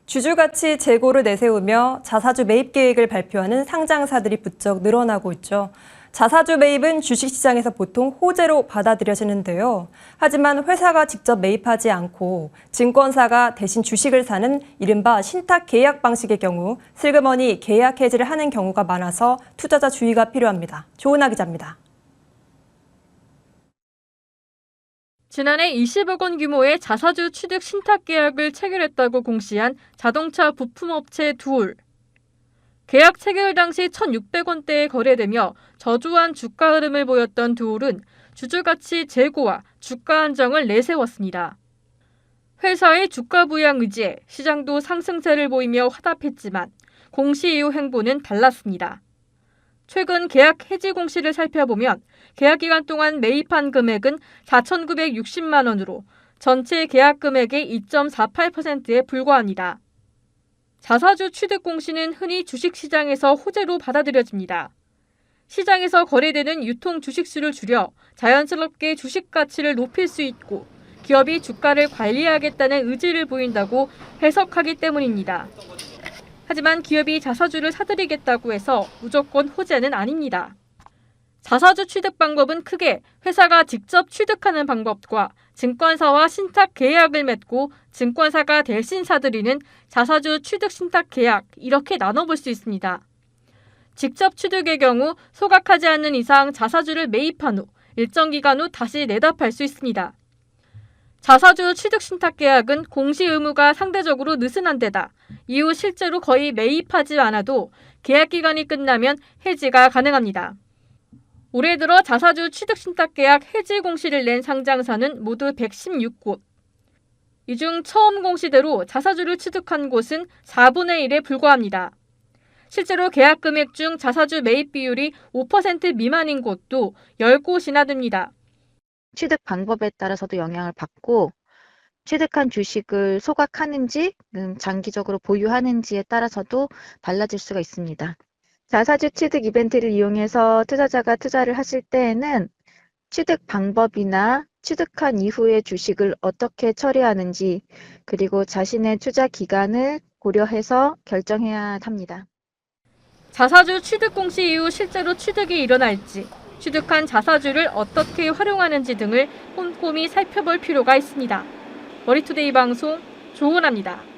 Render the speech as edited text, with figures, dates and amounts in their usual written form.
주주가치 재고를 내세우며 자사주 매입 계획을 발표하는 상장사들이 부쩍 늘어나고 있죠. 자사주 매입은 주식시장에서 보통 호재로 받아들여지는데요. 하지만 회사가 직접 매입하지 않고 증권사가 대신 주식을 사는 이른바 신탁 계약 방식의 경우 슬그머니 계약 해지를 하는 경우가 많아서 투자자 주의가 필요합니다. 조은하 기자입니다. 지난해 20억 원 규모의 자사주 취득 신탁 계약을 체결했다고 공시한 자동차 부품업체 두올. 계약 체결 당시 1,600원대에 거래되며 저조한 주가 흐름을 보였던 두올은 주주가치 재고와 주가 안정을 내세웠습니다. 회사의 주가 부양 의지에 시장도 상승세를 보이며 화답했지만 공시 이후 행보는 달랐습니다. 최근 계약 해지 공시를 살펴보면 계약 기간 동안 매입한 금액은 4,960만 원으로 전체 계약 금액의 2.48%에 불과합니다. 자사주 취득 공시는 흔히 주식시장에서 호재로 받아들여집니다. 시장에서 거래되는 유통 주식수를 줄여 자연스럽게 주식 가치를 높일 수 있고 기업이 주가를 관리하겠다는 의지를 보인다고 해석하기 때문입니다. 하지만 기업이 자사주를 사들이겠다고 해서 무조건 호재는 아닙니다. 자사주 취득 방법은 크게 회사가 직접 취득하는 방법과 증권사와 신탁 계약을 맺고 증권사가 대신 사들이는 자사주 취득 신탁 계약 이렇게 나눠볼 수 있습니다. 직접 취득의 경우 소각하지 않는 이상 자사주를 매입한 후 일정 기간 후 다시 내다 팔 수 있습니다. 자사주 취득 신탁 계약은 공시 의무가 상대적으로 느슨한 데다 이후 실제로 거의 매입하지 않아도 계약 기간이 끝나면 해지가 가능합니다. 올해 들어 자사주 취득 신탁 계약 해지 공시를 낸 상장사는 모두 116곳. 이 중 처음 공시대로 자사주를 취득한 곳은 4분의 1에 불과합니다. 실제로 계약 금액 중 자사주 매입 비율이 5% 미만인 곳도 10곳이나 됩니다. 취득 방법에 따라서도 영향을 받고 취득한 주식을 소각하는지 장기적으로 보유하는지에 따라서도 달라질 수가 있습니다. 자사주 취득 이벤트를 이용해서 투자자가 투자를 하실 때에는 취득 방법이나 취득한 이후의 주식을 어떻게 처리하는지 그리고 자신의 투자 기간을 고려해서 결정해야 합니다. 자사주 취득 공시 이후 실제로 취득이 일어날지 취득한 자사주를 어떻게 활용하는지 등을 꼼꼼히 살펴볼 필요가 있습니다. 머니투데이 방송 조은하입니다.